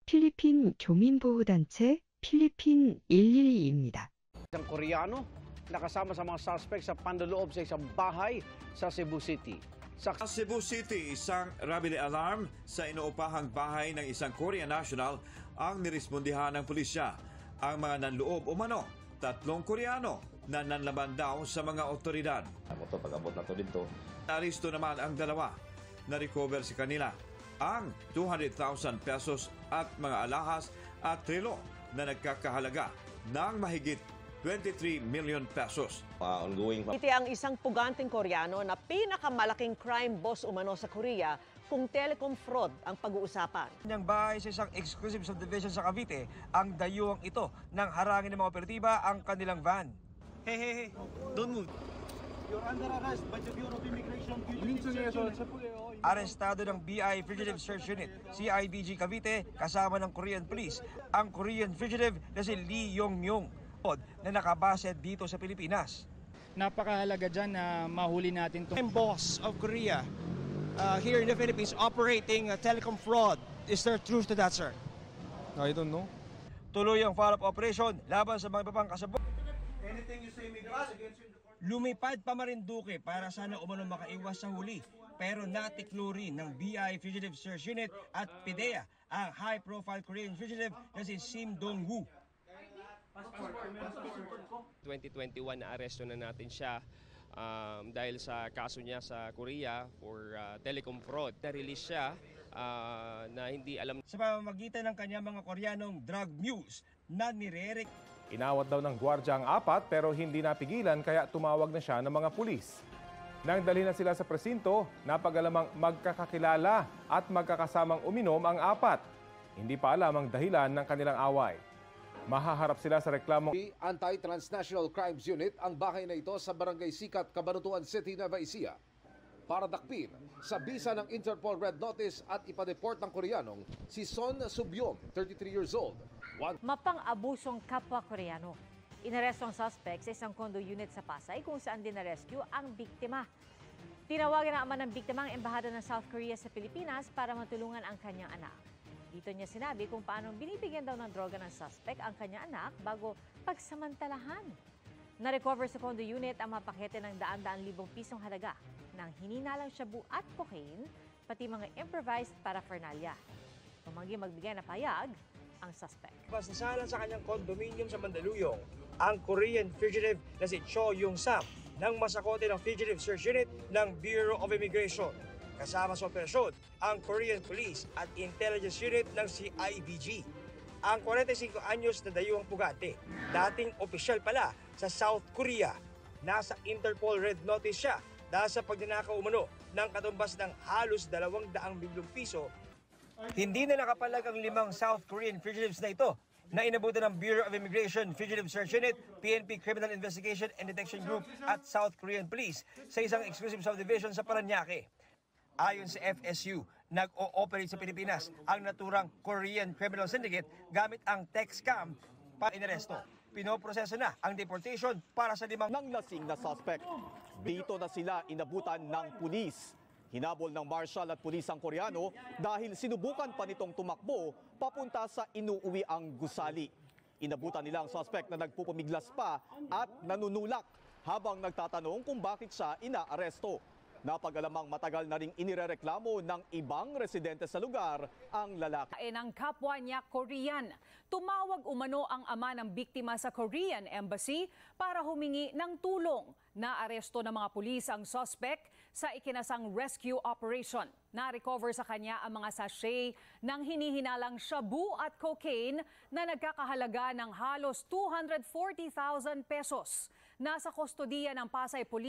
필리핀 교민보호단체 필리핀 112입니다. Isang Koreano nakasama sa mga suspect sa panloloob sa isang bahay sa Cebu City. Sa Cebu City, isang robbery alarm sa inuupahang bahay ng isang Korean national ang nirespondihan ng pulisya. Ang mga nanloob umano, 3 Koreano na nanlaban daw sa mga otoridad. Pag-abot na to dito. Naristo naman ang dalawa. Na-recover sa kanila ang 200,000 pesos at mga alahas at relo na nagkakahalaga ng mahigit 23 million pesos. Ongoing. Iti ang isang puganteng Koreano na pinakamalaking crime boss umano sa Korea kung telecom fraud ang pag-uusapan. Nang bahay sa isang exclusive subdivision sa Cavite, ang dayuang ito nang harangin ng mga operatiba ang kanilang van. Hey, don't move. You're under arrest by the Bureau of Immigration. Arestado ng BI Fugitive Search Unit, CIDG Cavite, kasama ng Korean Police, ang Korean fugitive na si Lee Yong-myung na nakabase dito sa Pilipinas. Napakahalaga dyan na mahuli natin to. I'm boss of Korea here in the Philippines operating telecom fraud. Is there truth to that, sir? I don't know. Tuloy ang follow-up operation laban sa mga ibang kasabot. Anything you say may be against you. Lumipad pa Marinduque para sana umano makaiwas sa huli. Pero natiklo rin ng BI Fugitive Search Unit at PIDEA ang high-profile Korean fugitive na si Sim Dong-woo. 2021 na aresto na natin siya dahil sa kaso niya sa Korea for telecom fraud. Na-release siya na hindi alam. Sa pamamagitan ng kanyang mga Koreanong drug muse na nirerek. Inawat daw ng gwardya ang 4 pero hindi napigilan kaya tumawag na siya ng mga pulis. Nang dalhin na sila sa presinto, napag-alamang magkakakilala at magkakasamang uminom ang 4. Hindi pa alam ang dahilan ng kanilang away. Mahaharap sila sa reklamong Anti-Transnational Crimes Unit ang bahay na ito sa Barangay Sikat, Cabanatuan City, Nueva Ecija. Para dakpin sa bisa ng Interpol Red Notice at ipadeport ng Koreanong si Son Subyong, 33 years old. Mapang-abusong kapwa Koreano. Inaresto ang suspect sa isang condo unit sa Pasay kung saan din-rescue ang biktima. Tinawagan na ama ng biktima ang embahada ng South Korea sa Pilipinas para matulungan ang kanyang anak. Dito niya sinabi kung paano binibigyan daw ng droga ng suspect ang kanyang anak bago pagsamantalahan. Na-recover sa condo unit ang mga pakete ng daan-daan libong pisong halaga ng hininalang shabu at cocaine, pati mga improvised paraphernalia. Tumanggi magbigay na payag ang suspect. Pasasalan sa kanyang condominium sa Mandaluyong, ang Korean fugitive na si Cho Yung-sam ng masakote ng Fugitive Search Unit ng Bureau of Immigration. Kasama sa operasyon ang Korean Police at Intelligence Unit ng CIDG. Ang 45 anyos na dayuhang pugante, dating opisyal pala sa South Korea. Nasa Interpol Red Notice siya dahil sa pagnanakaw umano ng katumbas ng halos 200 milyong piso. Hindi na nakapalag ang 5 South Korean fugitives na ito na inabutan ng Bureau of Immigration Fugitive Search Unit, PNP Criminal Investigation and Detection Group at South Korean Police sa isang exclusive subdivision sa Parañaque. Ayon sa FSU, nag-o-operate sa Pilipinas ang naturang Korean Criminal Syndicate gamit ang tech scam para inaresto. Pinoproseso na ang deportation para sa 5 ng lasing na suspect. Dito na sila inabutan ng pulis. Hinabol ng marshal at pulis ang Koreano dahil sinubukan pa nitong tumakbo papunta sa inuuwi ang gusali. Inabutan nila ang suspect na nagpupumiglas pa at nanunulak habang nagtatanong kung bakit siya inaaresto. Napag-alamang matagal na ring inirereklamo ng ibang residente sa lugar ang lalaki. Ng kapwa niya Korean. Tumawag umano ang ama ng biktima sa Korean Embassy para humingi ng tulong. Naaresto ng mga pulis ang suspect sa ikinasang rescue operation. Na-recover sa kanya ang mga sachet ng hinihinalang shabu at cocaine na nagkakahalaga ng halos 240,000 pesos. Nasa kustodiya ng Pasay Police.